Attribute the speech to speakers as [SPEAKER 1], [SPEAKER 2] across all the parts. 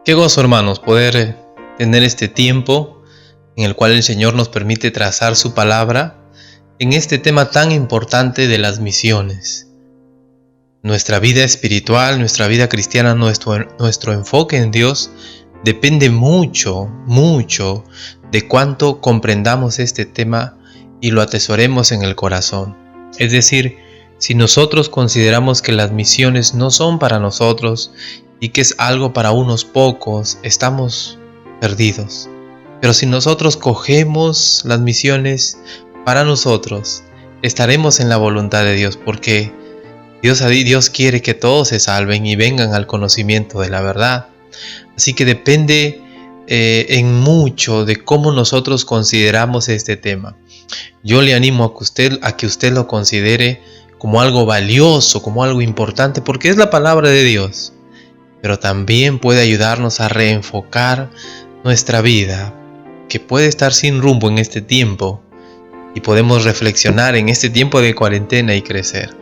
[SPEAKER 1] Qué gozo, hermanos, poder tener este tiempo en el cual el Señor nos permite trazar su palabra en este tema tan importante de las misiones. Nuestra vida espiritual, nuestra vida cristiana, nuestro enfoque en Dios depende mucho de cuánto comprendamos este tema y lo atesoremos en el corazón. Es decir, si nosotros consideramos que las misiones no son para nosotros y que es algo para unos pocos, estamos perdidos. Pero si nosotros cogemos las misiones para nosotros, estaremos en la voluntad de Dios, porque Dios quiere que todos se salven y vengan al conocimiento de la verdad. Así que depende en mucho de cómo nosotros consideramos este tema. Yo le animo a que usted lo considere como algo valioso, como algo importante, porque es la palabra de Dios. Pero también puede ayudarnos a reenfocar nuestra vida, que puede estar sin rumbo en este tiempo, y podemos reflexionar en este tiempo de cuarentena y crecer.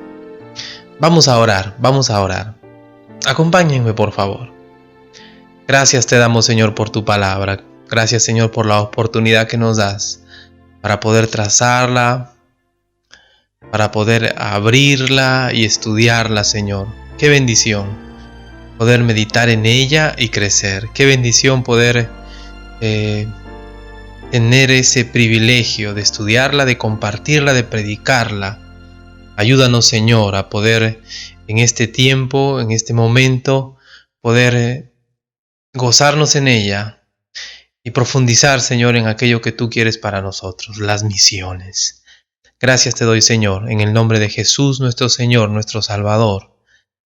[SPEAKER 1] Vamos a orar. Acompáñenme, por favor. Gracias te damos, Señor, por tu palabra. Gracias, Señor, por la oportunidad que nos das para poder trazarla, para poder abrirla y estudiarla, Señor. Qué bendición poder meditar en ella y crecer. Qué bendición poder tener ese privilegio de estudiarla, de compartirla, de predicarla. Ayúdanos, Señor, a poder en este tiempo, en este momento, poder gozarnos en ella y profundizar, Señor, en aquello que tú quieres para nosotros, las misiones. Gracias te doy, Señor, en el nombre de Jesús, nuestro Señor, nuestro Salvador.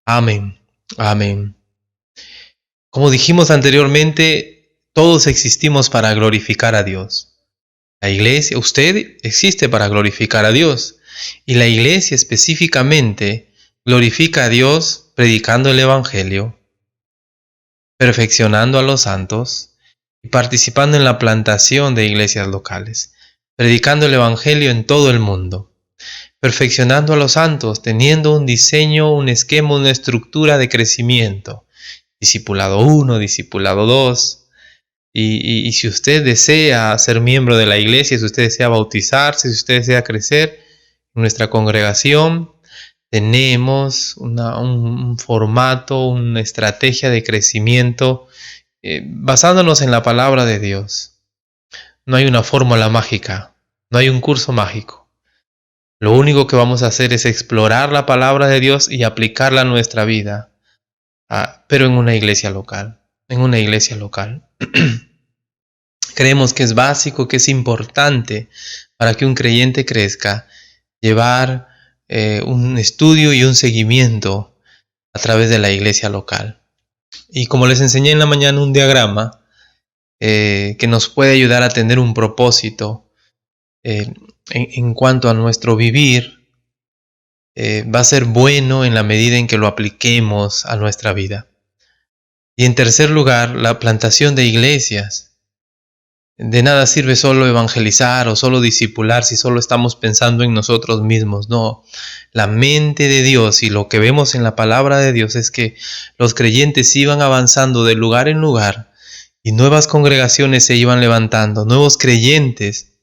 [SPEAKER 1] Amén. Amén. Como dijimos anteriormente, todos existimos para glorificar a Dios. La iglesia, usted existe para glorificar a Dios. Y la iglesia específicamente glorifica a Dios predicando el Evangelio, perfeccionando a los santos y participando en la plantación de iglesias locales, predicando el Evangelio en todo el mundo, perfeccionando a los santos, teniendo un diseño, un esquema, una estructura de crecimiento, discipulado 1, discipulado 2. Y si usted desea ser miembro de la iglesia, si usted desea bautizarse, si usted desea crecer, en nuestra congregación tenemos un formato, una estrategia de crecimiento basándonos en la palabra de Dios. No hay una fórmula mágica, no hay un curso mágico. Lo único que vamos a hacer es explorar la palabra de Dios y aplicarla a nuestra vida, pero en una iglesia local. Creemos que es básico, que es importante para que un creyente crezca, llevar un estudio y un seguimiento a través de la iglesia local. Y como les enseñé en la mañana, un diagrama que nos puede ayudar a tener un propósito en cuanto a nuestro vivir, va a ser bueno en la medida en que lo apliquemos a nuestra vida. Y en tercer lugar, la plantación de iglesias. De nada sirve solo evangelizar o solo discipular si solo estamos pensando en nosotros mismos. No, la mente de Dios y lo que vemos en la palabra de Dios es que los creyentes iban avanzando de lugar en lugar y nuevas congregaciones se iban levantando, nuevos creyentes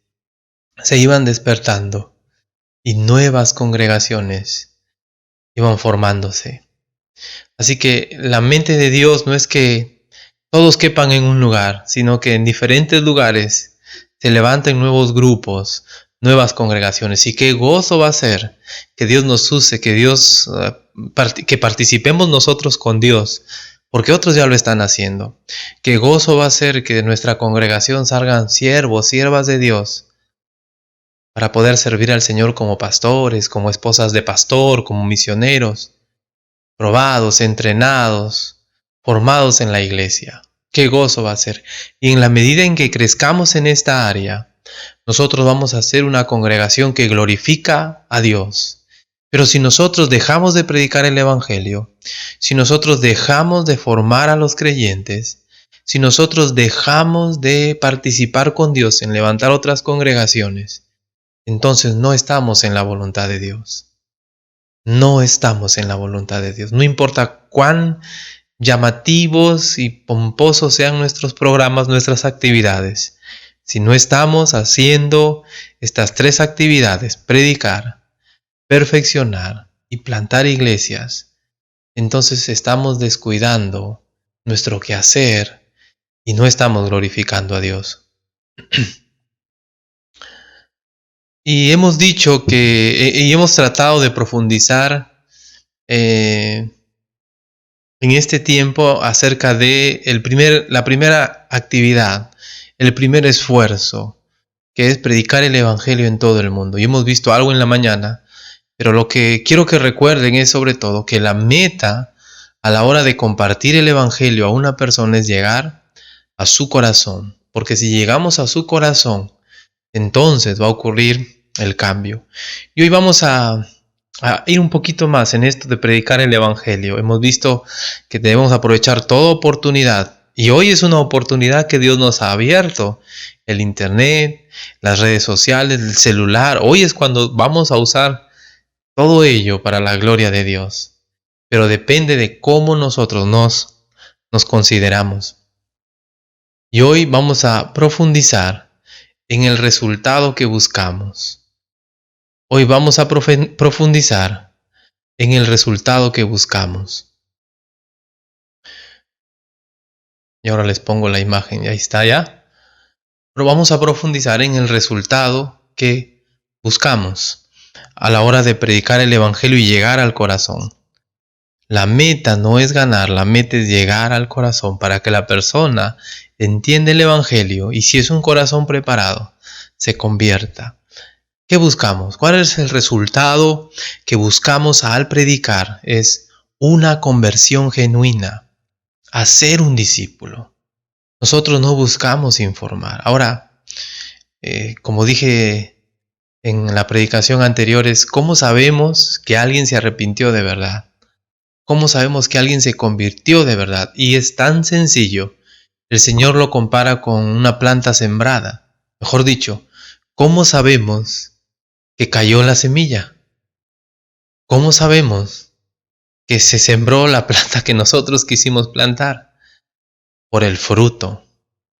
[SPEAKER 1] se iban despertando y nuevas congregaciones iban formándose. Así que la mente de Dios no es que todos quepan en un lugar, sino que en diferentes lugares se levanten nuevos grupos, nuevas congregaciones. Y qué gozo va a ser que Dios nos use, que participemos nosotros con Dios, porque otros ya lo están haciendo. Qué gozo va a ser que de nuestra congregación salgan siervos, siervas de Dios, para poder servir al Señor como pastores, como esposas de pastor, como misioneros, probados, entrenados, formados en la iglesia. Qué gozo va a ser. Y en la medida en que crezcamos en esta área, nosotros vamos a ser una congregación que glorifica a Dios. Pero si nosotros dejamos de predicar el Evangelio, si nosotros dejamos de formar a los creyentes, si nosotros dejamos de participar con Dios en levantar otras congregaciones, entonces no estamos en la voluntad de Dios. No estamos en la voluntad de Dios. No importa cuán llamativos y pomposos sean nuestros programas, nuestras actividades, si no estamos haciendo estas tres actividades, predicar, perfeccionar y plantar iglesias, entonces estamos descuidando nuestro quehacer y no estamos glorificando a Dios. Y hemos dicho y hemos tratado de profundizar en este tiempo acerca de la primera actividad, el primer esfuerzo, que es predicar el Evangelio en todo el mundo. Y hemos visto algo en la mañana, pero lo que quiero que recuerden es sobre todo que la meta a la hora de compartir el Evangelio a una persona es llegar a su corazón. Porque si llegamos a su corazón, entonces va a ocurrir el cambio. Y hoy vamos a ir un poquito más en esto de predicar el Evangelio. Hemos visto que debemos aprovechar toda oportunidad. Y hoy es una oportunidad que Dios nos ha abierto. El internet, las redes sociales, el celular. Hoy es cuando vamos a usar todo ello para la gloria de Dios. Pero depende de cómo nosotros nos consideramos. Y hoy vamos a profundizar en el resultado que buscamos. Hoy vamos a profundizar en el resultado que buscamos. Y ahora les pongo la imagen, ahí está ya. Pero vamos a profundizar en el resultado que buscamos a la hora de predicar el Evangelio y llegar al corazón. La meta no es ganar, la meta es llegar al corazón para que la persona entienda el Evangelio y si es un corazón preparado, se convierta. ¿Qué buscamos? ¿Cuál es el resultado que buscamos al predicar? Es una conversión genuina, hacer un discípulo. Nosotros no buscamos informar. Ahora, como dije en la predicación anterior, es ¿cómo sabemos que alguien se arrepintió de verdad? ¿Cómo sabemos que alguien se convirtió de verdad? Y es tan sencillo. El Señor lo compara con una planta sembrada. Mejor dicho, ¿cómo sabemos que cayó la semilla? ¿Cómo sabemos que se sembró la planta que nosotros quisimos plantar? Por el fruto.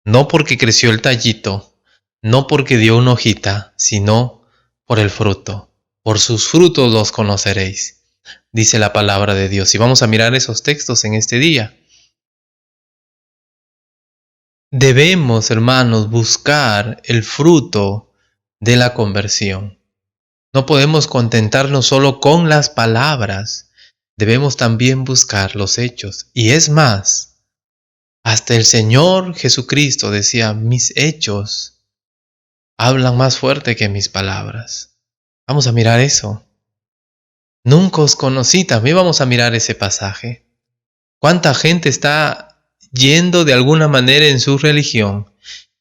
[SPEAKER 1] No porque creció el tallito, no porque dio una hojita, sino por el fruto. Por sus frutos los conoceréis, dice la palabra de Dios. Y vamos a mirar esos textos en este día. Debemos, hermanos, buscar el fruto de la conversión. No podemos contentarnos solo con las palabras, debemos también buscar los hechos. Y es más, hasta el Señor Jesucristo decía, mis hechos hablan más fuerte que mis palabras. Vamos a mirar eso. Nunca os conocí, también vamos a mirar ese pasaje. ¿Cuánta gente está yendo de alguna manera en su religión,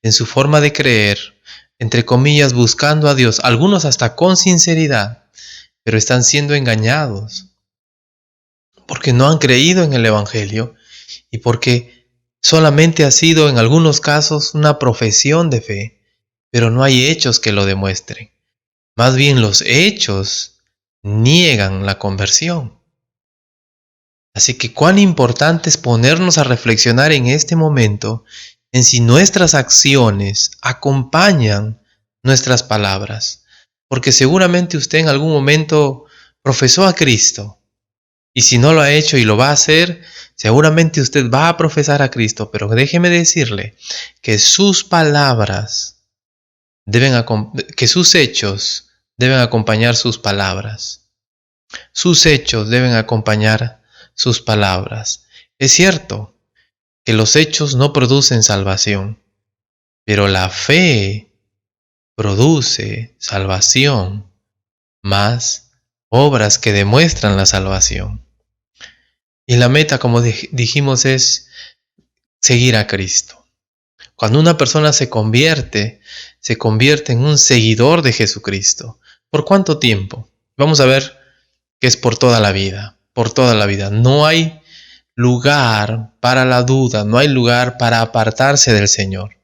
[SPEAKER 1] en su forma de creer, entre comillas, buscando a Dios, algunos hasta con sinceridad, pero están siendo engañados porque no han creído en el Evangelio y porque solamente ha sido en algunos casos una profesión de fe, pero no hay hechos que lo demuestren. Más bien los hechos niegan la conversión. Así que cuán importante es ponernos a reflexionar en este momento en si nuestras acciones acompañan nuestras palabras. Porque seguramente usted en algún momento profesó a Cristo. Y si no lo ha hecho y lo va a hacer, seguramente usted va a profesar a Cristo. Pero déjeme decirle que sus palabras que sus hechos deben acompañar sus palabras. Sus hechos deben acompañar sus palabras. Es cierto que los hechos no producen salvación, pero la fe produce salvación, más obras que demuestran la salvación. Y la meta, como dijimos, es seguir a Cristo. Cuando una persona se convierte en un seguidor de Jesucristo. ¿Por cuánto tiempo? Vamos a ver que es por toda la vida, por toda la vida. No hay lugar para la duda, no hay lugar para apartarse del Señor.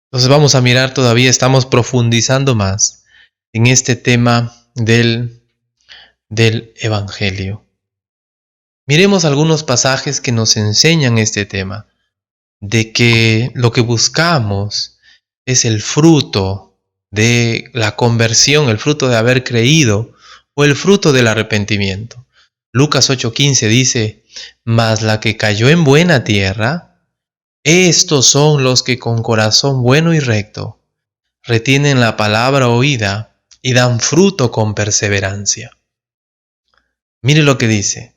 [SPEAKER 1] Entonces vamos a mirar todavía, estamos profundizando más en este tema del Evangelio. Miremos algunos pasajes que nos enseñan este tema, de que lo que buscamos es el fruto de la conversión, el fruto de haber creído o el fruto del arrepentimiento. Lucas 8:15 dice: mas la que cayó en buena tierra, estos son los que con corazón bueno y recto retienen la palabra oída y dan fruto con perseverancia. Mire lo que dice: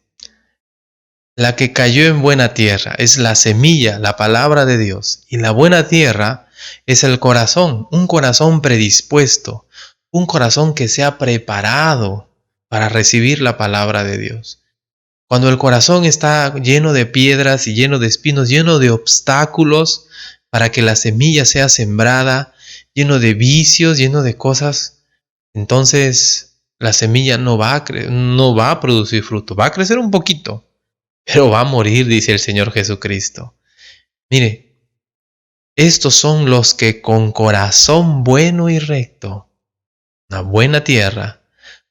[SPEAKER 1] la que cayó en buena tierra es la semilla, la palabra de Dios, y la buena tierra es el corazón, un corazón predispuesto, un corazón que se ha preparado para recibir la palabra de Dios. Cuando el corazón está lleno de piedras y lleno de espinos, lleno de obstáculos para que la semilla sea sembrada, lleno de vicios, lleno de cosas, entonces la semilla no va a producir fruto, va a crecer un poquito, pero va a morir, dice el Señor Jesucristo. Mire, estos son los que con corazón bueno y recto, una buena tierra,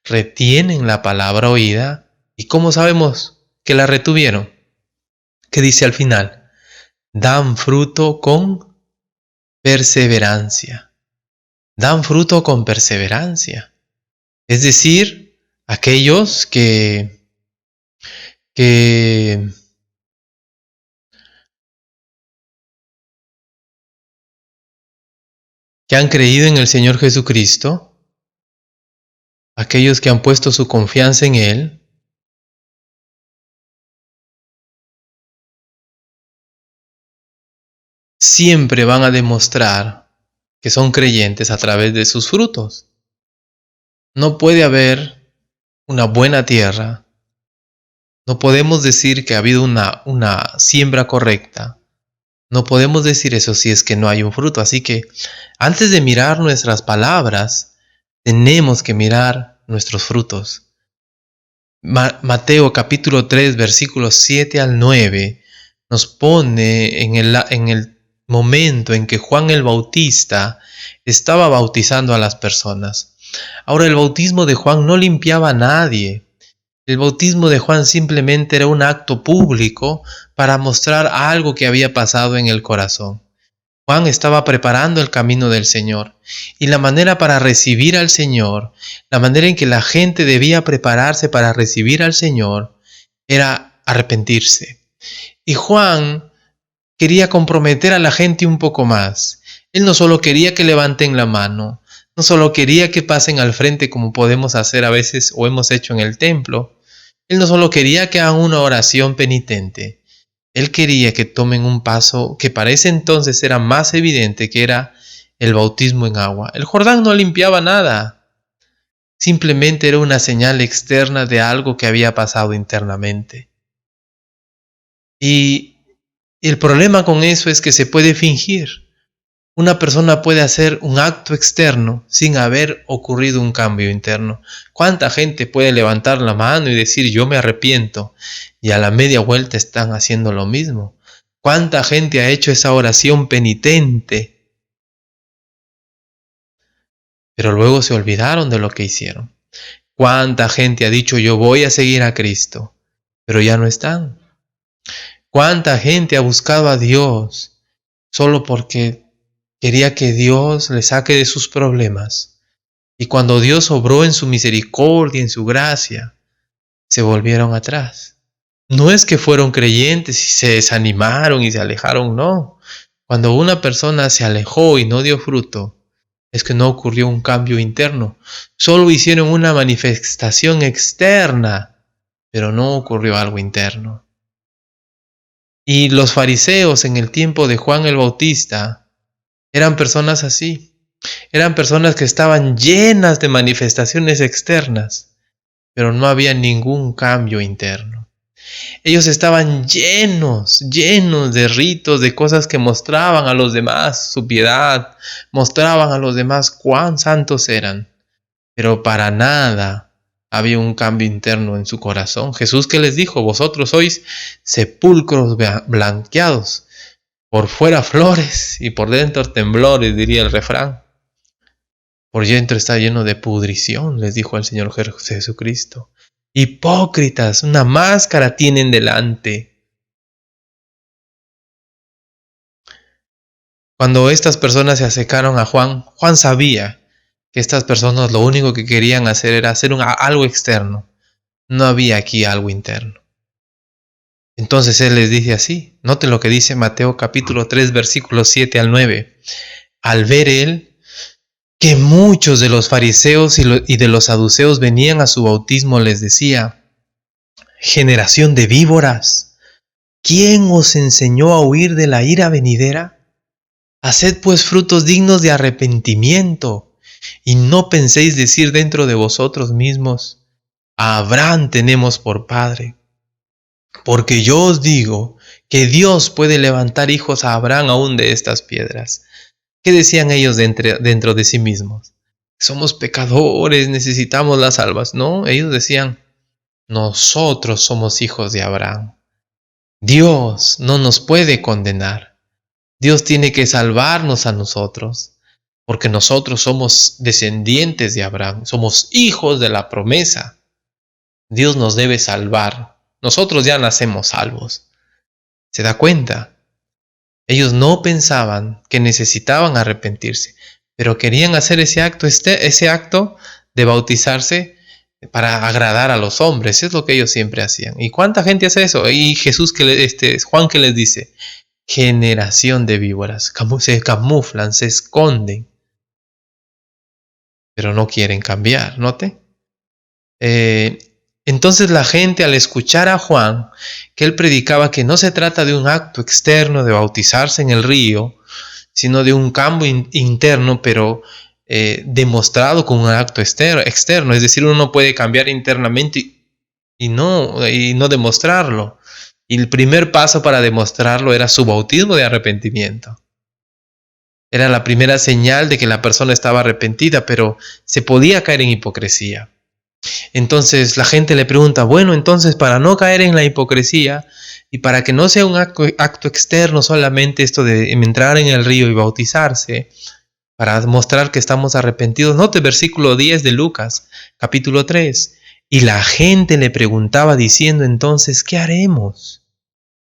[SPEAKER 1] retienen la palabra oída. ¿Y cómo sabemos que la retuvieron? ¿Qué dice al final? Dan fruto con perseverancia. Dan fruto con perseverancia. Es decir, aquellos que han creído en el Señor Jesucristo, aquellos que han puesto su confianza en Él, siempre van a demostrar que son creyentes a través de sus frutos. No puede haber una buena tierra, no podemos decir que ha habido una siembra correcta, no podemos decir eso si es que no hay un fruto. Así que antes de mirar nuestras palabras, tenemos que mirar nuestros frutos. Mateo capítulo 3, versículos 7 al 9, nos pone en el momento en que Juan el Bautista estaba bautizando a las personas. Ahora, el bautismo de Juan no limpiaba a nadie. El bautismo de Juan simplemente era un acto público para mostrar algo que había pasado en el corazón. Juan estaba preparando el camino del Señor, y la manera para recibir al Señor, la manera en que la gente debía prepararse para recibir al Señor, era arrepentirse. Y Juan quería comprometer a la gente un poco más. Él no solo quería que levanten la mano, no solo quería que pasen al frente como podemos hacer a veces o hemos hecho en el templo. Él no solo quería que hagan una oración penitente. Él quería que tomen un paso que para ese entonces era más evidente, que era el bautismo en agua. El Jordán no limpiaba nada, simplemente era una señal externa de algo que había pasado internamente. Y el problema con eso es que se puede fingir. Una persona puede hacer un acto externo sin haber ocurrido un cambio interno. ¿Cuánta gente puede levantar la mano y decir yo me arrepiento? Y a la media vuelta están haciendo lo mismo. ¿Cuánta gente ha hecho esa oración penitente? Pero luego se olvidaron de lo que hicieron. ¿Cuánta gente ha dicho yo voy a seguir a Cristo? Pero ya no están. ¿Cuánta gente ha buscado a Dios solo porque quería que Dios le saque de sus problemas? Y cuando Dios obró en su misericordia, en su gracia, se volvieron atrás. No es que fueron creyentes y se desanimaron y se alejaron, no. Cuando una persona se alejó y no dio fruto, es que no ocurrió un cambio interno. Solo hicieron una manifestación externa, pero no ocurrió algo interno. Y los fariseos en el tiempo de Juan el Bautista eran personas así. Eran personas que estaban llenas de manifestaciones externas, pero no había ningún cambio interno. Ellos estaban llenos de ritos, de cosas que mostraban a los demás su piedad, mostraban a los demás cuán santos eran, pero para nada había un cambio interno en su corazón. Jesús, ¿qué les dijo? Vosotros sois sepulcros blanqueados, por fuera flores y por dentro temblores, diría el refrán. Por dentro está lleno de pudrición, les dijo el Señor Jesucristo. Hipócritas, una máscara tienen delante. Cuando estas personas se acercaron a Juan, Juan sabía que estas personas lo único que querían hacer era hacer algo externo. No había aquí algo interno. Entonces él les dice así. Noten lo que dice Mateo capítulo 3, versículos 7 al 9. Al ver él que muchos de los fariseos y de los saduceos venían a su bautismo, les decía: generación de víboras, ¿quién os enseñó a huir de la ira venidera? Haced pues frutos dignos de arrepentimiento, y no penséis decir dentro de vosotros mismos: a Abraham tenemos por padre. Porque yo os digo que Dios puede levantar hijos a Abraham aún de estas piedras. ¿Qué decían ellos dentro de sí mismos? Somos pecadores, necesitamos la salvación. No, ellos decían: nosotros somos hijos de Abraham. Dios no nos puede condenar. Dios tiene que salvarnos a nosotros, porque nosotros somos descendientes de Abraham, somos hijos de la promesa. Dios nos debe salvar. Nosotros ya nacemos salvos. ¿Se da cuenta? Ellos no pensaban que necesitaban arrepentirse, pero querían hacer ese acto de bautizarse para agradar a los hombres. Es lo que ellos siempre hacían. ¿Y cuánta gente hace eso? Y Jesús, Juan, que les dice: generación de víboras. Se camuflan, se esconden, pero no quieren cambiar. ¿Note? Entonces la gente, al escuchar a Juan, que él predicaba que no se trata de un acto externo de bautizarse en el río, sino de un cambio interno, pero demostrado con un acto externo. Es decir, uno no puede cambiar internamente y no demostrarlo. Y el primer paso para demostrarlo era su bautismo de arrepentimiento. Era la primera señal de que la persona estaba arrepentida, pero se podía caer en hipocresía. Entonces la gente le pregunta: bueno, entonces, para no caer en la hipocresía y para que no sea un acto externo solamente esto de entrar en el río y bautizarse, para mostrar que estamos arrepentidos, note versículo 10 de Lucas, capítulo 3. Y la gente le preguntaba diciendo entonces: ¿qué haremos?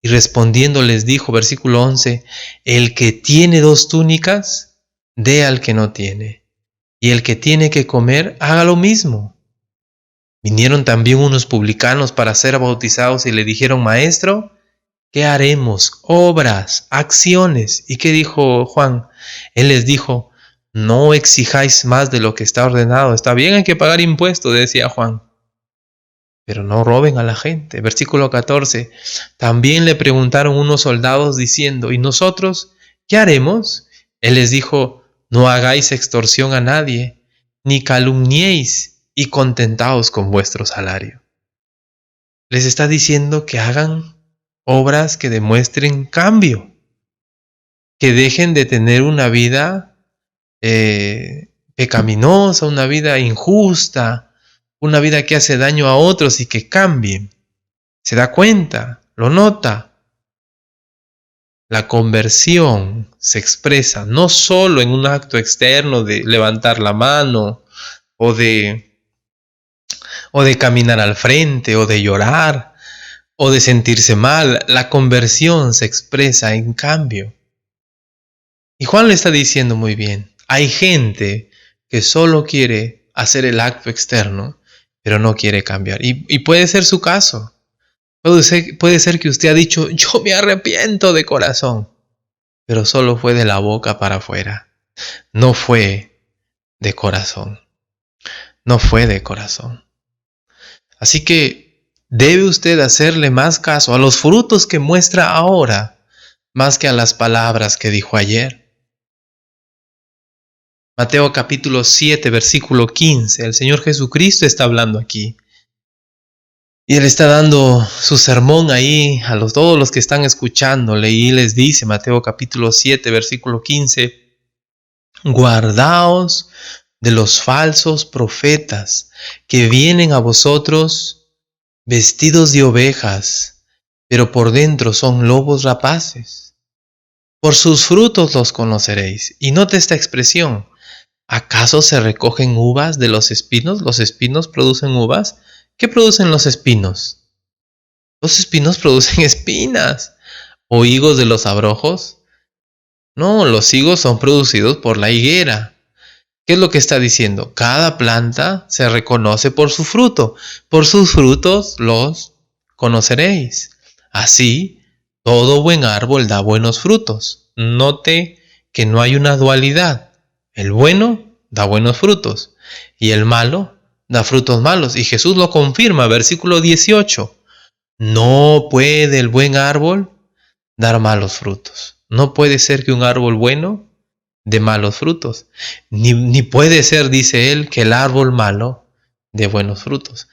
[SPEAKER 1] Y respondiendo les dijo, versículo 11, el que tiene 2 túnicas, dé al que no tiene, y el que tiene que comer, haga lo mismo. Vinieron también unos publicanos para ser bautizados y le dijeron: maestro, ¿qué haremos? Obras, acciones. ¿Y qué dijo Juan? Él les dijo: no exijáis más de lo que está ordenado. Está bien, hay que pagar impuestos, decía Juan, pero no roben a la gente. Versículo 14. También le preguntaron unos soldados diciendo: ¿y nosotros qué haremos? Él les dijo: no hagáis extorsión a nadie, ni calumniéis, y contentaos con vuestro salario. Les está diciendo que hagan obras que demuestren cambio, que dejen de tener una vida pecaminosa, una vida injusta, una vida que hace daño a otros, y que cambien. ¿Se da cuenta? ¿Lo nota? La conversión se expresa no solo en un acto externo de levantar la mano o de caminar al frente, o de llorar, o de sentirse mal. La conversión se expresa en cambio. Y Juan le está diciendo muy bien: hay gente que solo quiere hacer el acto externo, pero no quiere cambiar. Y puede ser su caso. Puede ser que usted ha dicho: yo me arrepiento de corazón, pero solo fue de la boca para afuera. No fue de corazón. No fue de corazón. Así que debe usted hacerle más caso a los frutos que muestra ahora, más que a las palabras que dijo ayer. Mateo capítulo 7, versículo 15. El Señor Jesucristo está hablando aquí. Y Él está dando su sermón ahí a todos los que están escuchándole, y les dice, Mateo capítulo 7, versículo 15, guardaos de los falsos profetas que vienen a vosotros vestidos de ovejas, pero por dentro son lobos rapaces. Por sus frutos los conoceréis. Y note esta expresión: ¿acaso se recogen uvas de los espinos? ¿Los espinos producen uvas? ¿Qué producen los espinos? Los espinos producen espinas. ¿O higos de los abrojos? No, los higos son producidos por la higuera. ¿Qué es lo que está diciendo? Cada planta se reconoce por su fruto. Por sus frutos los conoceréis. Así, todo buen árbol da buenos frutos. Note que no hay una dualidad. El bueno da buenos frutos y el malo da frutos malos. Y Jesús lo confirma, versículo 18. No puede el buen árbol dar malos frutos. No puede ser que un árbol bueno dé malos frutos. Ni puede ser, dice él, que el árbol malo dé buenos frutos.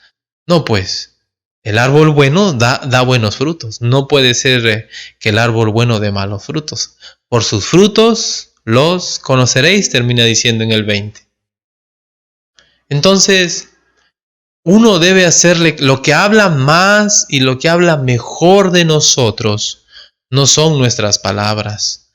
[SPEAKER 1] No, pues, el árbol bueno da buenos frutos. No puede ser que el árbol bueno dé malos frutos. Por sus frutos los conoceréis, termina diciendo en el 20. Entonces, uno debe hacerle lo que habla más y lo que habla mejor de nosotros. No son nuestras palabras,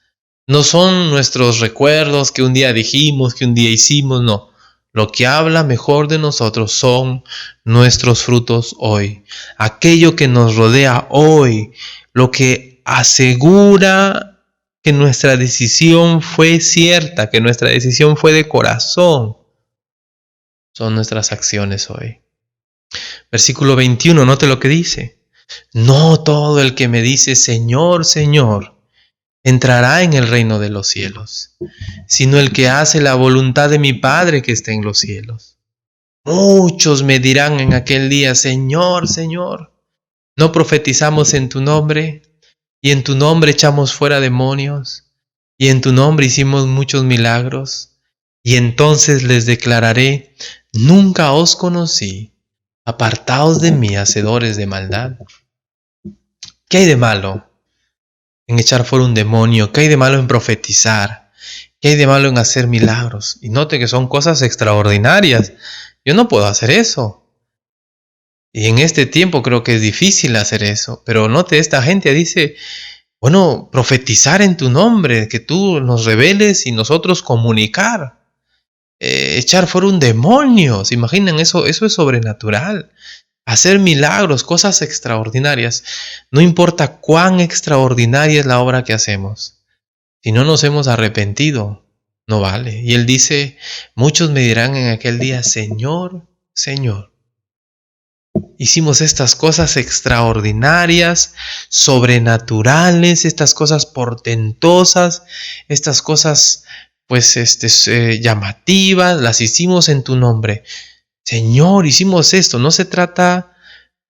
[SPEAKER 1] no son nuestros recuerdos que un día dijimos, que un día hicimos, no. Lo que habla mejor de nosotros son nuestros frutos hoy. Aquello que nos rodea hoy, lo que asegura que nuestra decisión fue cierta, que nuestra decisión fue de corazón, son nuestras acciones hoy. Versículo 21, note lo que dice. No todo el que me dice Señor, Señor, entrará en el reino de los cielos, sino el que hace la voluntad de mi Padre que está en los cielos. Muchos me dirán en aquel día, Señor, Señor, ¿no profetizamos en tu nombre? Y en tu nombre echamos fuera demonios, y en tu nombre hicimos muchos milagros. Y entonces les declararé, nunca os conocí, apartaos de mí, hacedores de maldad. ¿Qué hay de malo en echar fuera un demonio? ¿Qué hay de malo en profetizar? ¿Qué hay de malo en hacer milagros? Y note que son cosas extraordinarias. Yo no puedo hacer eso. Y en este tiempo creo que es difícil hacer eso. Pero note, esta gente dice, bueno, profetizar en tu nombre, que tú nos reveles y nosotros comunicar. Echar fuera un demonio. ¿Se imaginan eso? Eso es sobrenatural. Hacer milagros, cosas extraordinarias. No importa cuán extraordinaria es la obra que hacemos. Si no nos hemos arrepentido, no vale. Y él dice, muchos me dirán en aquel día, Señor, Señor, hicimos estas cosas extraordinarias, sobrenaturales, estas cosas portentosas, estas cosas pues llamativas, las hicimos en tu nombre. Señor, hicimos esto. No se trata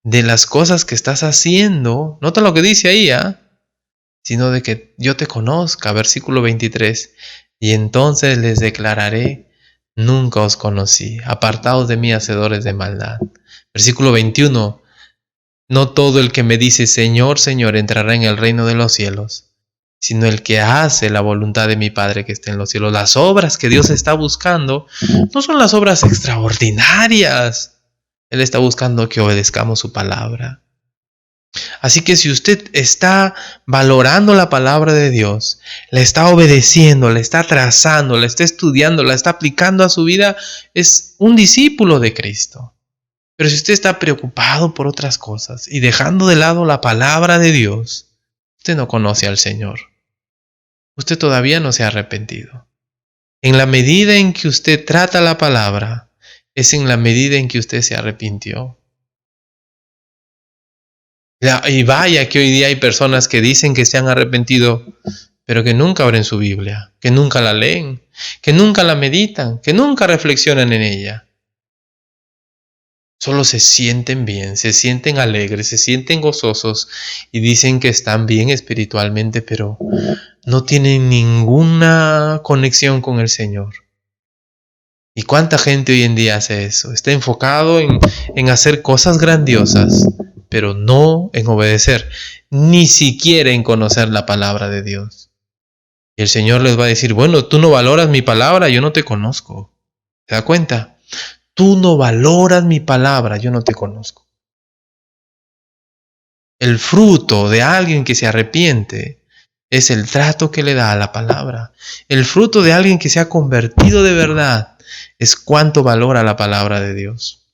[SPEAKER 1] de las cosas que estás haciendo. Nota lo que dice ahí, sino de que yo te conozca. Versículo 23. Y entonces les declararé, nunca os conocí. Apartaos de mí, hacedores de maldad. Versículo 21. No todo el que me dice Señor, Señor entrará en el reino de los cielos, sino el que hace la voluntad de mi Padre que está en los cielos. Las obras que Dios está buscando no son las obras extraordinarias. Él está buscando que obedezcamos su palabra. Así que si usted está valorando la palabra de Dios, la está obedeciendo, la está trazando, la está estudiando, la está aplicando a su vida, es un discípulo de Cristo. Pero si usted está preocupado por otras cosas y dejando de lado la palabra de Dios, usted no conoce al Señor. Usted todavía no se ha arrepentido. En la medida en que usted trata la palabra, es en la medida en que usted se arrepintió. Y vaya que hoy día hay personas que dicen que se han arrepentido, pero que nunca abren su Biblia, que nunca la leen, que nunca la meditan, que nunca reflexionan en ella. Solo se sienten bien, se sienten alegres, se sienten gozosos y dicen que están bien espiritualmente, pero no tienen ninguna conexión con el Señor. ¿Y cuánta gente hoy en día hace eso? Está enfocado en hacer cosas grandiosas, pero no en obedecer, ni siquiera en conocer la palabra de Dios. Y el Señor les va a decir, bueno, tú no valoras mi palabra, yo no te conozco. ¿Se da cuenta? Tú no valoras mi palabra, yo no te conozco. El fruto de alguien que se arrepiente es el trato que le da a la palabra. El fruto de alguien que se ha convertido de verdad es cuánto valora la palabra de Dios.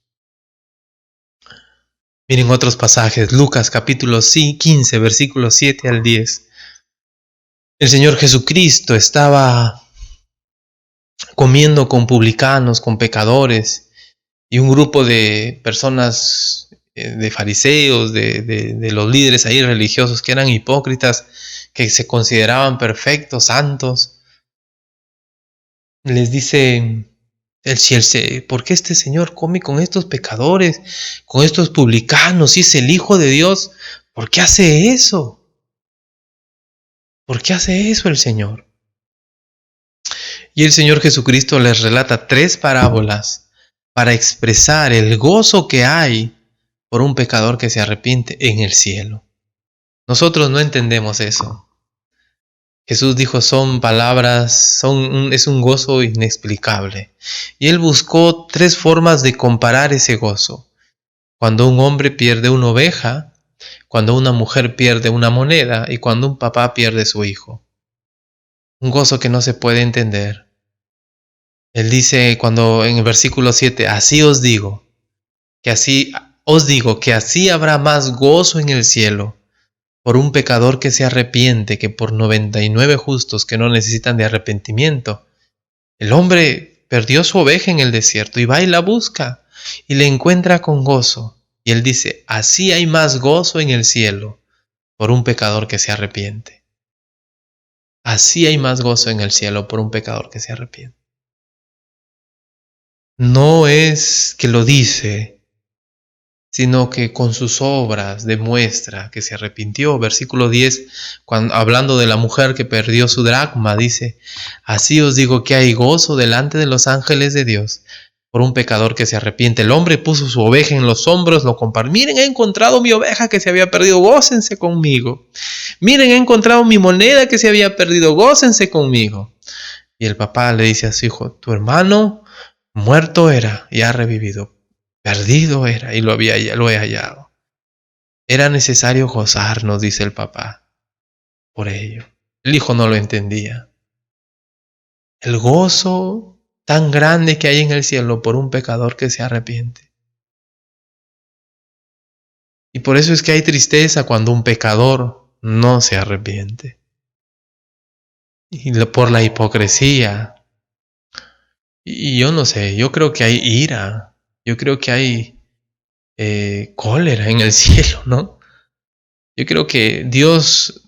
[SPEAKER 1] Miren otros pasajes, Lucas capítulo 15, versículos 7 al 10. El Señor Jesucristo estaba comiendo con publicanos, con pecadores, y un grupo de personas, de fariseos, de los líderes ahí religiosos que eran hipócritas, que se consideraban perfectos, santos, les dice ¿por qué este Señor come con estos pecadores, con estos publicanos? Si es el Hijo de Dios, ¿por qué hace eso? ¿Por qué hace eso el Señor? Y el Señor Jesucristo les relata 3 parábolas para expresar el gozo que hay por un pecador que se arrepiente en el cielo. Nosotros no entendemos eso. Jesús dijo, son palabras, es un gozo inexplicable. Y Él buscó 3 formas de comparar ese gozo. Cuando un hombre pierde una oveja, cuando una mujer pierde una moneda y cuando un papá pierde su hijo. Un gozo que no se puede entender. Él dice cuando en el versículo 7, así os digo que así habrá más gozo en el cielo por un pecador que se arrepiente que por 99 justos que no necesitan de arrepentimiento. El hombre perdió su oveja en el desierto y va y la busca y la encuentra con gozo. Y él dice, así hay más gozo en el cielo por un pecador que se arrepiente. Así hay más gozo en el cielo por un pecador que se arrepiente. No es que lo dice, sino que con sus obras demuestra que se arrepintió. Versículo 10, hablando de la mujer que perdió su dracma, dice, así os digo que hay gozo delante de los ángeles de Dios por un pecador que se arrepiente. El hombre puso su oveja en los hombros, lo compartió. Miren, he encontrado mi oveja que se había perdido, gócense conmigo. Miren, he encontrado mi moneda que se había perdido, gócense conmigo. Y el papá le dice a su hijo, tu hermano muerto era y ha revivido, perdido era y lo he hallado. Era necesario gozarnos, dice el papá, por ello. El hijo no lo entendía. El gozo tan grande que hay en el cielo por un pecador que se arrepiente. Y por eso es que hay tristeza cuando un pecador no se arrepiente. Y por la hipocresía. Y yo no sé, yo creo que hay ira, yo creo que hay cólera en el cielo, ¿no? Yo creo que Dios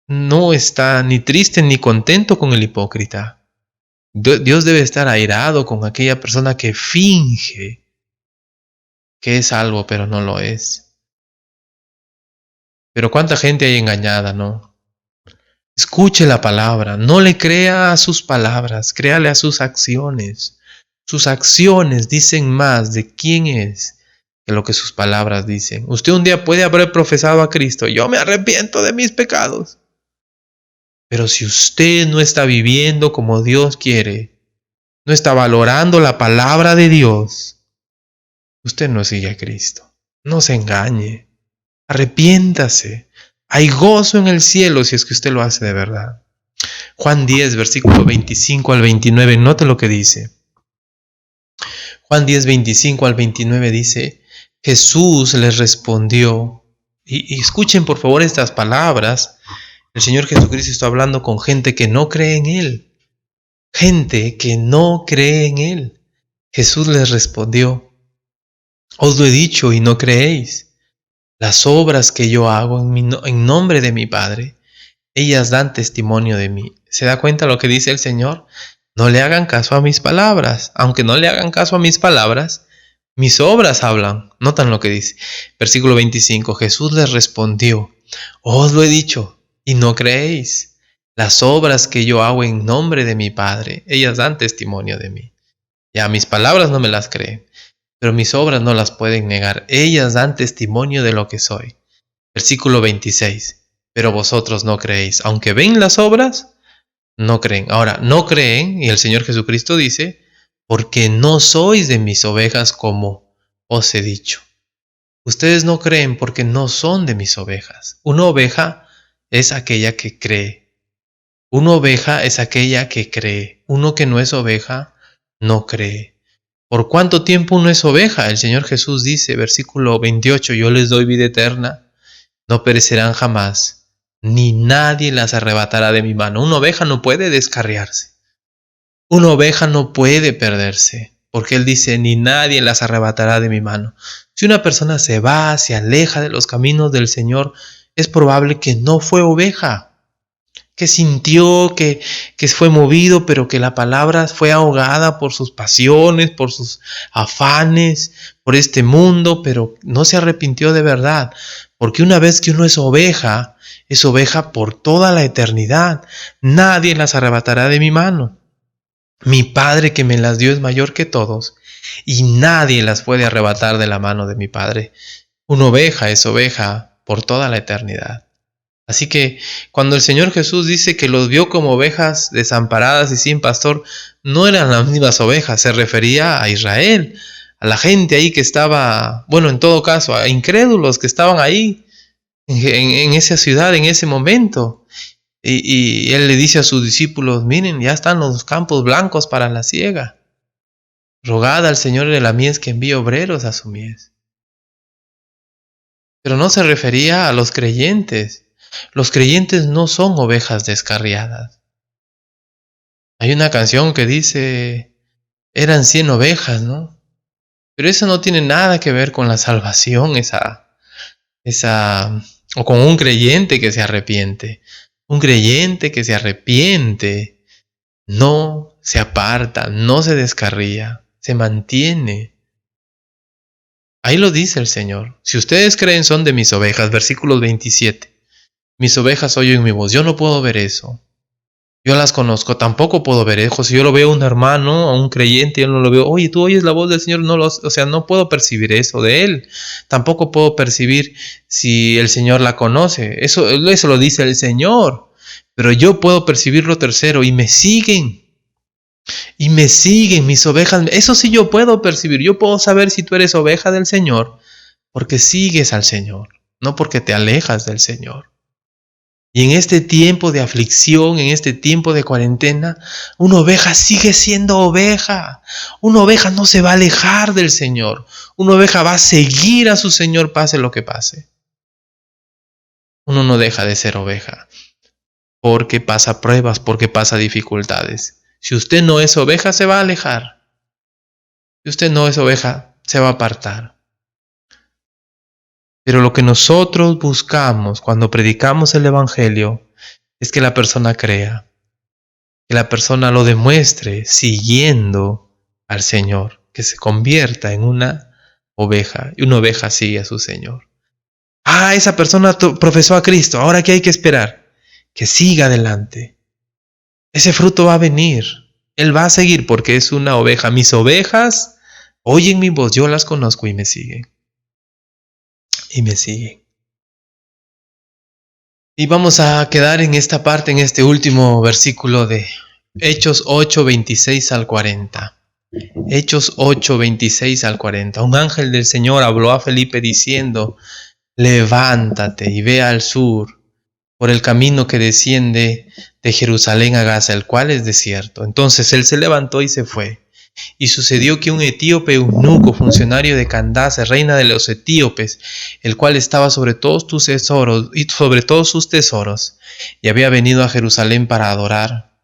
[SPEAKER 1] no está ni triste ni contento con el hipócrita. Dios debe estar airado con aquella persona que finge que es algo, pero no lo es. Pero cuánta gente hay engañada, ¿no? Escuche la palabra, no le crea a sus palabras, créale a sus acciones. Sus acciones dicen más de quién es que lo que sus palabras dicen. Usted un día puede haber profesado a Cristo, yo me arrepiento de mis pecados. Pero si usted no está viviendo como Dios quiere, no está valorando la palabra de Dios, usted no sigue a Cristo. No se engañe. Arrepiéntase. Hay gozo en el cielo si es que usted lo hace de verdad. Juan 10, versículo 25 al 29, note lo que dice. Juan 10, 25 al 29 dice, Jesús les respondió, y escuchen por favor estas palabras, el Señor Jesucristo está hablando con gente que no cree en Él. Gente que no cree en Él. Jesús les respondió, os lo he dicho y no creéis. Las obras que yo hago en nombre de mi Padre, ellas dan testimonio de mí. ¿Se da cuenta lo que dice el Señor? No le hagan caso a mis palabras. Aunque no le hagan caso a mis palabras, mis obras hablan. Notan lo que dice. Versículo 25. Jesús les respondió, os lo he dicho y no creéis. Las obras que yo hago en nombre de mi Padre, ellas dan testimonio de mí. Ya mis palabras no me las creen, pero mis obras no las pueden negar. Ellas dan testimonio de lo que soy. Versículo 26. Pero vosotros no creéis. Aunque ven las obras, no creen. Ahora, no creen, y el Señor Jesucristo dice, porque no sois de mis ovejas como os he dicho. Ustedes no creen porque no son de mis ovejas. Una oveja es aquella que cree. Una oveja es aquella que cree. Uno que no es oveja, no cree. ¿Por cuánto tiempo uno es oveja? El Señor Jesús dice, versículo 28, yo les doy vida eterna, no perecerán jamás, ni nadie las arrebatará de mi mano. Una oveja no puede descarriarse. Una oveja no puede perderse, porque Él dice, ni nadie las arrebatará de mi mano. Si una persona se va, se aleja de los caminos del Señor, es probable que no fue oveja, que sintió, que fue movido, pero que la palabra fue ahogada por sus pasiones, por sus afanes, por este mundo, pero no se arrepintió de verdad. Porque una vez que uno es oveja por toda la eternidad. Nadie las arrebatará de mi mano. Mi Padre que me las dio es mayor que todos, y nadie las puede arrebatar de la mano de mi Padre. Una oveja es oveja por toda la eternidad. Así que cuando el Señor Jesús dice que los vio como ovejas desamparadas y sin pastor, no eran las mismas ovejas, se refería a Israel, a la gente ahí que estaba, bueno, en todo caso, a incrédulos que estaban ahí en esa ciudad, en ese momento. Y Él le dice a sus discípulos, miren, ya están los campos blancos para la siega. Rogad al Señor de la mies que envíe obreros a su mies. Pero no se refería a los creyentes. Los creyentes no son ovejas descarriadas. Hay una canción que dice, eran 100 ovejas, ¿no? Pero eso no tiene nada que ver con la salvación, o con un creyente que se arrepiente. Un creyente que se arrepiente no se aparta, no se descarría, se mantiene. Ahí lo dice el Señor. Si ustedes creen son de mis ovejas, versículos 27. Mis ovejas oyen mi voz. Yo no puedo ver eso. Yo las conozco, tampoco puedo ver eso. Si yo lo veo a un hermano, a un creyente, yo no lo veo. Oye, tú oyes la voz del Señor, no puedo percibir eso de Él. Tampoco puedo percibir si el Señor la conoce. Eso lo dice el Señor. Pero yo puedo percibir lo tercero y me siguen. Y me siguen mis ovejas. Eso sí yo puedo percibir. Yo puedo saber si tú eres oveja del Señor porque sigues al Señor, no porque te alejas del Señor. Y en este tiempo de aflicción, en este tiempo de cuarentena, una oveja sigue siendo oveja. Una oveja no se va a alejar del Señor. Una oveja va a seguir a su Señor pase lo que pase. Uno no deja de ser oveja porque pasa pruebas, porque pasa dificultades. Si usted no es oveja, se va a alejar. Si usted no es oveja, se va a apartar. Pero lo que nosotros buscamos cuando predicamos el Evangelio es que la persona crea, que la persona lo demuestre siguiendo al Señor, que se convierta en una oveja, y una oveja sigue a su Señor. Esa persona profesó a Cristo, ¿ahora qué hay que esperar? Que siga adelante. Ese fruto va a venir, Él va a seguir porque es una oveja. Mis ovejas oyen mi voz, yo las conozco y me siguen. Y me siguen. Y vamos a quedar en esta parte, en este último versículo de Hechos 8, 26 al 40. Hechos 8, 26 al 40. Un ángel del Señor habló a Felipe diciendo, levántate y ve al sur, por el camino que desciende de Jerusalén a Gaza, el cual es desierto. Entonces él se levantó y se fue. Y sucedió que un etíope eunuco, funcionario de Candace, reina de los etíopes, el cual estaba sobre todos sus tesoros, y había venido a Jerusalén para adorar,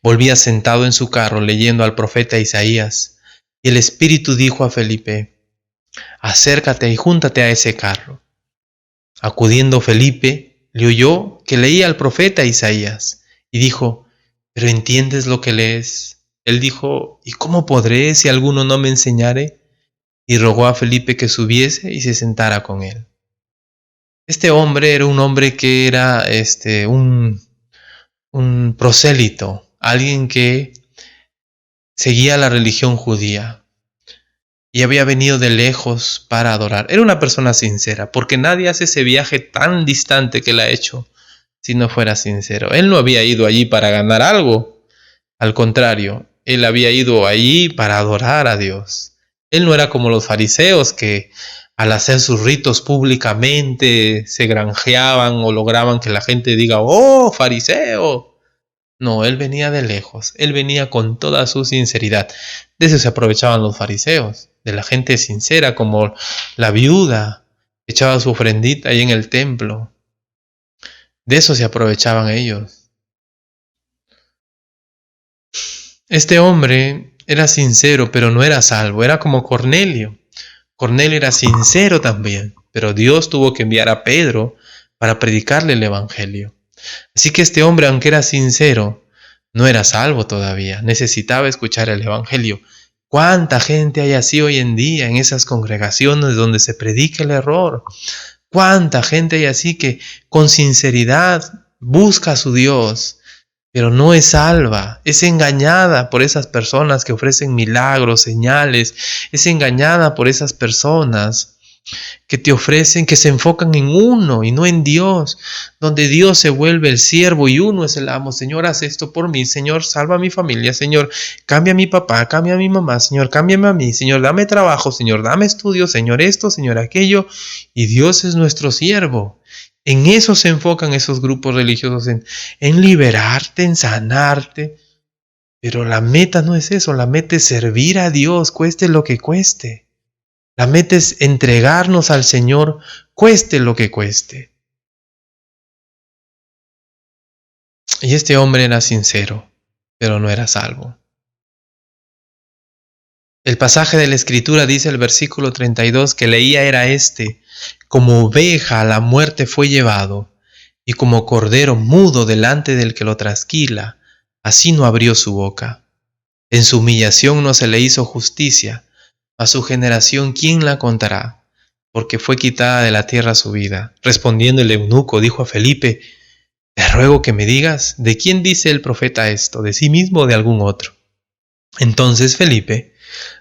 [SPEAKER 1] volvía sentado en su carro leyendo al profeta Isaías. Y el Espíritu dijo a Felipe, acércate y júntate a ese carro. Acudiendo Felipe, le oyó que leía al profeta Isaías, y dijo, ¿pero entiendes lo que lees? Él dijo, ¿y cómo podré si alguno no me enseñare? Y rogó a Felipe que subiese y se sentara con él. Este hombre era un hombre que era un prosélito, alguien que seguía la religión judía y había venido de lejos para adorar. Era una persona sincera, porque nadie hace ese viaje tan distante que él ha hecho si no fuera sincero. Él no había ido allí para ganar algo, al contrario, él había ido allí para adorar a Dios. Él no era como los fariseos que al hacer sus ritos públicamente se granjeaban o lograban que la gente diga, ¡oh, fariseo! No, él venía de lejos, él venía con toda su sinceridad. De eso se aprovechaban los fariseos, de la gente sincera, como la viuda que echaba su ofrendita ahí en el templo. De eso se aprovechaban ellos. Este hombre era sincero, pero no era salvo, era como Cornelio. Cornelio era sincero también, pero Dios tuvo que enviar a Pedro para predicarle el Evangelio. Así que este hombre, aunque era sincero, no era salvo todavía, necesitaba escuchar el Evangelio. ¿Cuánta gente hay así hoy en día en esas congregaciones donde se predica el error? ¿Cuánta gente hay así que con sinceridad busca a su Dios, pero no es salva, es engañada por esas personas que ofrecen milagros, señales, es engañada por esas personas que te ofrecen, que se enfocan en uno y no en Dios, donde Dios se vuelve el siervo y uno es el amo? Señor, haz esto por mí, Señor, salva a mi familia, Señor, cambia a mi papá, cambia a mi mamá, Señor, cámbiame a mí, Señor, dame trabajo, Señor, dame estudio, Señor, esto, Señor, aquello, y Dios es nuestro siervo. En eso se enfocan esos grupos religiosos, en liberarte, en sanarte, pero la meta no es eso, la meta es servir a Dios, cueste lo que cueste. La meta es entregarnos al Señor, cueste lo que cueste. Y este hombre era sincero, pero no era salvo. El pasaje de la Escritura dice, el versículo 32 que leía era este: como oveja a la muerte fue llevado, y como cordero mudo delante del que lo trasquila, así no abrió su boca. En su humillación no se le hizo justicia. A su generación, ¿quién la contará? Porque fue quitada de la tierra su vida. Respondiendo el eunuco, dijo a Felipe: te ruego que me digas, ¿de quién dice el profeta esto? ¿De sí mismo o de algún otro? Entonces Felipe,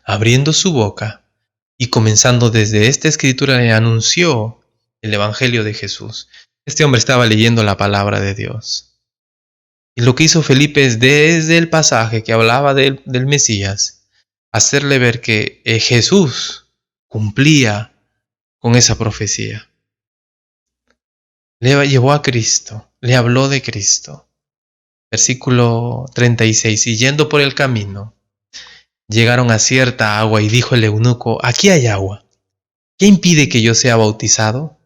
[SPEAKER 1] abriendo su boca y comenzando desde esta escritura, le anunció el Evangelio de Jesús. Este hombre estaba leyendo la palabra de Dios. Y lo que hizo Felipe es, desde el pasaje que hablaba del Mesías, hacerle ver que Jesús cumplía con esa profecía. Le llevó a Cristo, le habló de Cristo. Versículo 36. Y yendo por el camino, llegaron a cierta agua y dijo el eunuco: aquí hay agua. ¿Qué impide que yo sea bautizado?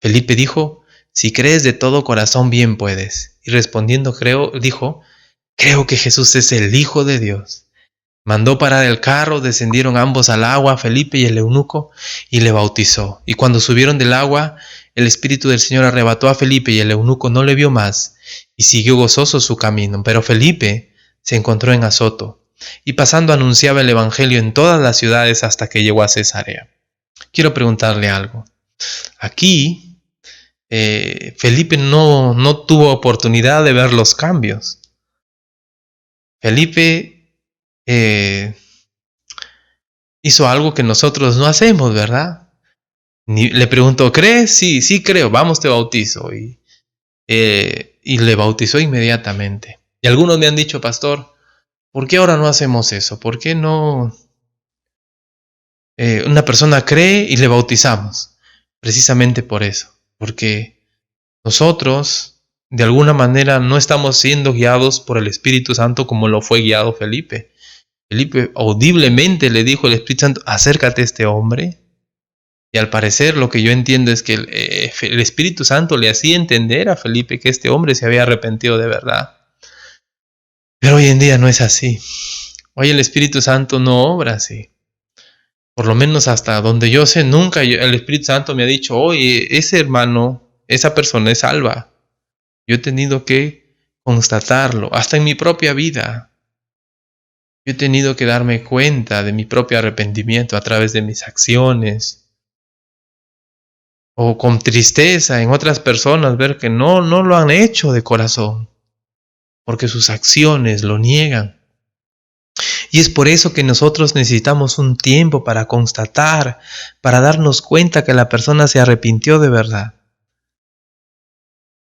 [SPEAKER 1] Felipe dijo: si crees de todo corazón, bien puedes. Y respondiendo dijo: creo que Jesús es el Hijo de Dios. Mandó parar el carro, descendieron ambos al agua, Felipe y el eunuco, y le bautizó. Y cuando subieron del agua, el Espíritu del Señor arrebató a Felipe y el eunuco no le vio más, y siguió gozoso su camino. Pero Felipe se encontró en Azoto, y pasando anunciaba el Evangelio en todas las ciudades hasta que llegó a Cesarea. Quiero preguntarle algo. Aquí, Felipe no tuvo oportunidad de ver los cambios. Felipe hizo algo que nosotros no hacemos, ¿verdad? Le preguntó: ¿crees? Sí, sí creo, vamos, te bautizo. Y le bautizó inmediatamente. Y algunos me han dicho: pastor, ¿por qué ahora no hacemos eso? ¿Por qué no una persona cree y le bautizamos? Precisamente por eso, porque nosotros de alguna manera no estamos siendo guiados por el Espíritu Santo como lo fue guiado Felipe. Felipe audiblemente le dijo al Espíritu Santo: acércate a este hombre. Y al parecer lo que yo entiendo es que el Espíritu Santo le hacía entender a Felipe que este hombre se había arrepentido de verdad. Pero hoy en día no es así. Hoy el Espíritu Santo no obra así. Por lo menos hasta donde yo sé, nunca el Espíritu Santo me ha dicho: oye, ese hermano, esa persona es salva. Yo he tenido que constatarlo, hasta en mi propia vida. Yo he tenido que darme cuenta de mi propio arrepentimiento a través de mis acciones, o con tristeza en otras personas ver que no lo han hecho de corazón, porque sus acciones lo niegan. Y es por eso que nosotros necesitamos un tiempo para constatar, para darnos cuenta que la persona se arrepintió de verdad.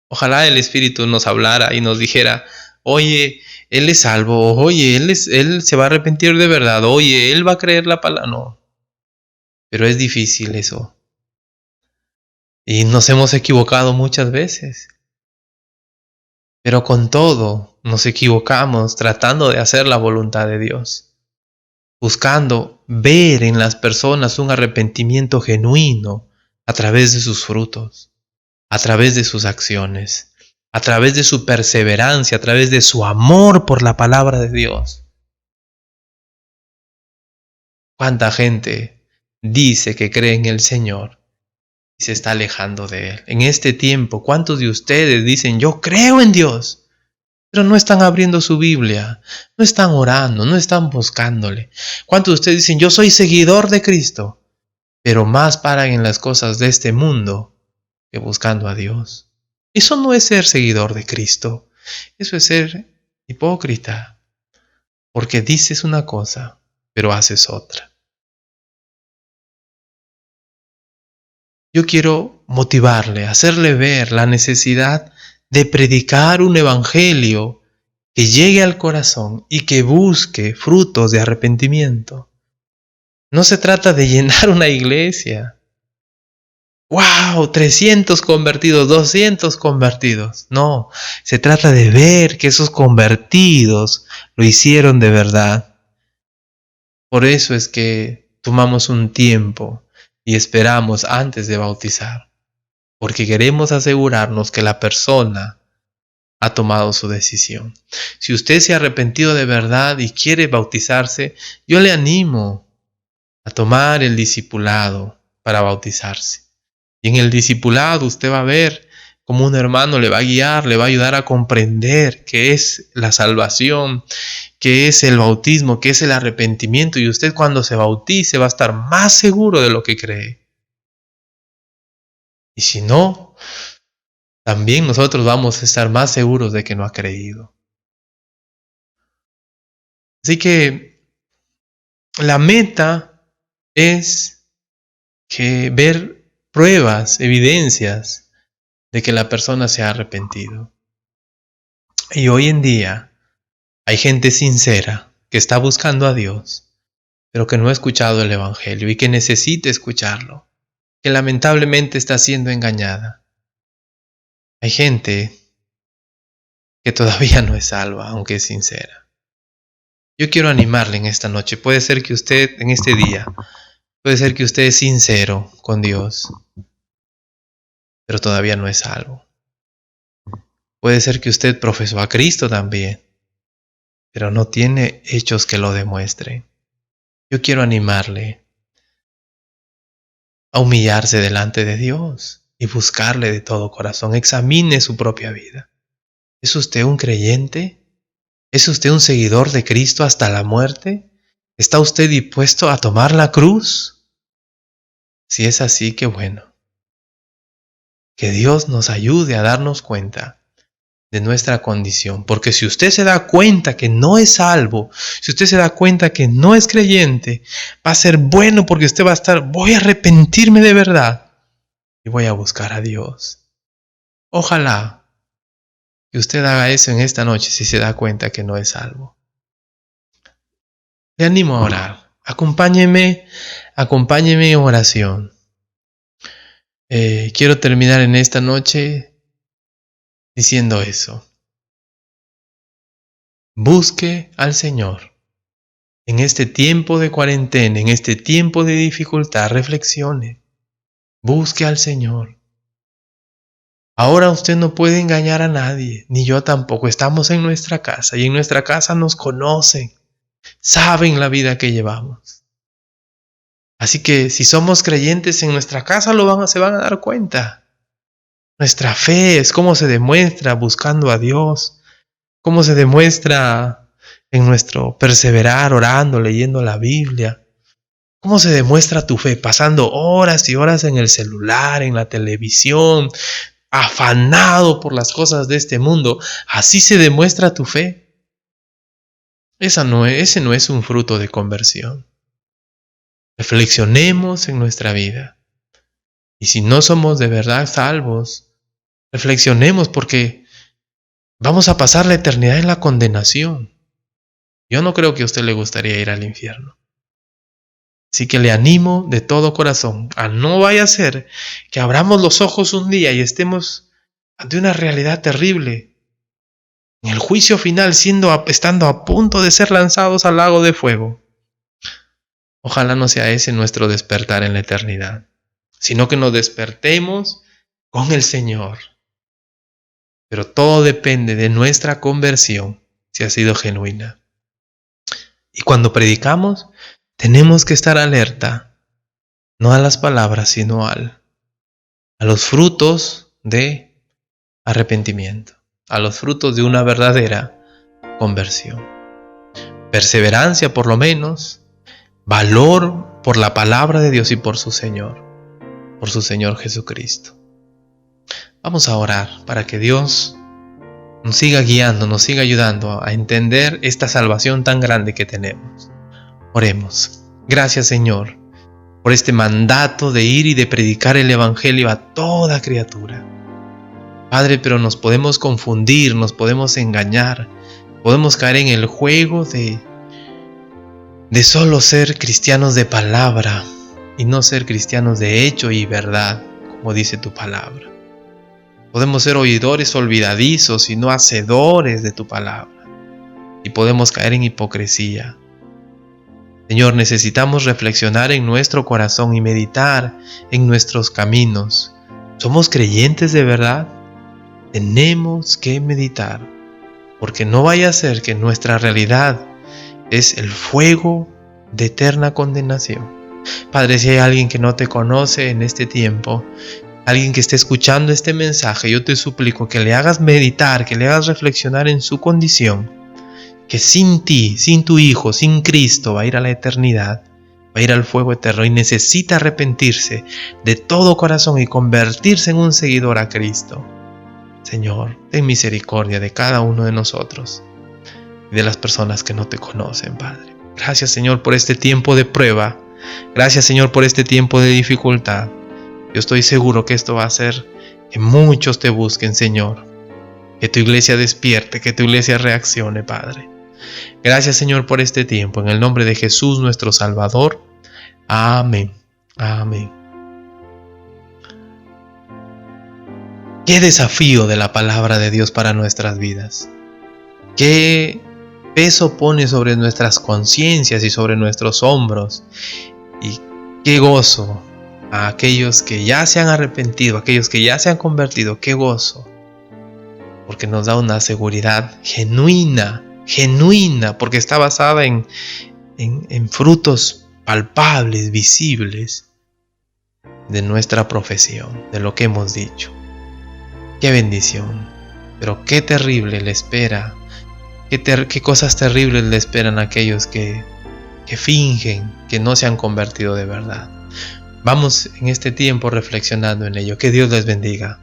[SPEAKER 1] Ojalá el Espíritu nos hablara y nos dijera: oye, él es salvo, oye, él se va a arrepentir de verdad, oye, él va a creer la palabra. No, pero es difícil eso. Y nos hemos equivocado muchas veces. pero con todo nos equivocamos tratando de hacer la voluntad de Dios, buscando ver en las personas un arrepentimiento genuino a través de sus frutos, a través de sus acciones, a través de su perseverancia, a través de su amor por la palabra de Dios. ¿Cuánta gente dice que cree en el Señor y se está alejando de Él? En este tiempo, ¿cuántos de ustedes dicen, yo creo en Dios? Pero no están abriendo su Biblia, no están orando, no están buscándole. ¿Cuántos de ustedes dicen, yo soy seguidor de Cristo? Pero más paran en las cosas de este mundo que buscando a Dios. Eso no es ser seguidor de Cristo, eso es ser hipócrita, porque dices una cosa, pero haces otra. Yo quiero motivarle, hacerle ver la necesidad de predicar un evangelio que llegue al corazón y que busque frutos de arrepentimiento. No se trata de llenar una iglesia. ¡Wow! 300 convertidos, 200 convertidos. No, se trata de ver que esos convertidos lo hicieron de verdad. Por eso es que tomamos un tiempo y esperamos antes de bautizar, porque queremos asegurarnos que la persona ha tomado su decisión. Si usted se ha arrepentido de verdad y quiere bautizarse, yo le animo a tomar el discipulado para bautizarse. Y en el discipulado usted va a ver cómo un hermano le va a guiar, le va a ayudar a comprender qué es la salvación, qué es el bautismo, qué es el arrepentimiento. Y usted cuando se bautice va a estar más seguro de lo que cree. Y si no, también nosotros vamos a estar más seguros de que no ha creído. Así que la meta es que ver pruebas, evidencias de que la persona se ha arrepentido. Y hoy en día hay gente sincera que está buscando a Dios, pero que no ha escuchado el Evangelio y que necesita escucharlo, que lamentablemente está siendo engañada. Hay gente que todavía no es salva, aunque es sincera. Yo quiero animarle en esta noche. Puede ser que usted, en este día, puede ser que usted es sincero con Dios, pero todavía no es salvo. Puede ser que usted profesó a Cristo también, pero no tiene hechos que lo demuestren. Yo quiero animarle a humillarse delante de Dios y buscarle de todo corazón. Examine su propia vida. ¿Es usted un creyente? ¿Es usted un seguidor de Cristo hasta la muerte? ¿Está usted dispuesto a tomar la cruz? Si es así, qué bueno. Que Dios nos ayude a darnos cuenta de nuestra condición. Porque si usted se da cuenta que no es salvo, si usted se da cuenta que no es creyente, va a ser bueno porque usted va a estar, voy a arrepentirme de verdad y voy a buscar a Dios. Ojalá que usted haga eso en esta noche si se da cuenta que no es salvo. Le animo a orar. Acompáñeme en oración. Quiero terminar en esta noche diciendo eso. Busque al Señor. En este tiempo de cuarentena, en este tiempo de dificultad, reflexione. Busque al Señor. Ahora usted no puede engañar a nadie, ni yo tampoco. Estamos en nuestra casa y en nuestra casa nos conocen, saben la vida que llevamos. Así que si somos creyentes en nuestra casa se van a dar cuenta. Nuestra fe es cómo se demuestra buscando a Dios, cómo se demuestra en nuestro perseverar orando, leyendo la Biblia. ¿Cómo se demuestra tu fe? Pasando horas y horas en el celular, en la televisión, afanado por las cosas de este mundo. ¿Así se demuestra tu fe? Ese no es un fruto de conversión. Reflexionemos en nuestra vida. Y si no somos de verdad salvos, reflexionemos porque vamos a pasar la eternidad en la condenación. Yo no creo que a usted le gustaría ir al infierno. Así que le animo de todo corazón a no vaya a ser que abramos los ojos un día y estemos ante una realidad terrible en el juicio final, estando a punto de ser lanzados al lago de fuego. Ojalá no sea ese nuestro despertar en la eternidad, sino que nos despertemos con el Señor. Pero todo depende de nuestra conversión, si ha sido genuina. Y cuando predicamos, tenemos que estar alerta, no a las palabras, sino a los frutos de arrepentimiento, a los frutos de una verdadera conversión. Perseverancia, por lo menos, valor por la palabra de Dios y por su Señor Jesucristo. Vamos a orar para que Dios nos siga guiando, nos siga ayudando a entender esta salvación tan grande que tenemos. Oremos. Gracias, Señor, por este mandato de ir y de predicar el Evangelio a toda criatura. Padre, pero nos podemos confundir, nos podemos engañar, podemos caer en el juego de solo ser cristianos de palabra y no ser cristianos de hecho y verdad, como dice tu palabra. Podemos ser oidores olvidadizos y no hacedores de tu palabra. Y podemos caer en hipocresía. Señor, necesitamos reflexionar en nuestro corazón y meditar en nuestros caminos. ¿Somos creyentes de verdad? Tenemos que meditar, porque no vaya a ser que nuestra realidad es el fuego de eterna condenación. Padre, si hay alguien que no te conoce en este tiempo, alguien que esté escuchando este mensaje, yo te suplico que le hagas meditar, que le hagas reflexionar en su condición, que sin ti, sin tu Hijo, sin Cristo, va a ir a la eternidad, va a ir al fuego eterno y necesita arrepentirse de todo corazón y convertirse en un seguidor a Cristo. Señor, ten misericordia de cada uno de nosotros y de las personas que no te conocen, Padre. Gracias, Señor, por este tiempo de prueba. Gracias, Señor, por este tiempo de dificultad. Yo estoy seguro que esto va a hacer que muchos te busquen, Señor. Que tu iglesia despierte, que tu iglesia reaccione, Padre. Gracias, Señor, por este tiempo. En el nombre de Jesús, nuestro Salvador. Amén. Amén. Qué desafío de la palabra de Dios para nuestras vidas. Qué peso pone sobre nuestras conciencias y sobre nuestros hombros. Y qué gozo a aquellos que ya se han arrepentido, aquellos que ya se han convertido. Qué gozo. Porque nos da una seguridad genuina, porque está basada en frutos palpables, visibles de nuestra profesión, de lo que hemos dicho. Qué bendición, pero qué terrible le espera, qué cosas terribles le esperan a aquellos que fingen, que no se han convertido de verdad. Vamos en este tiempo reflexionando en ello. Que Dios les bendiga.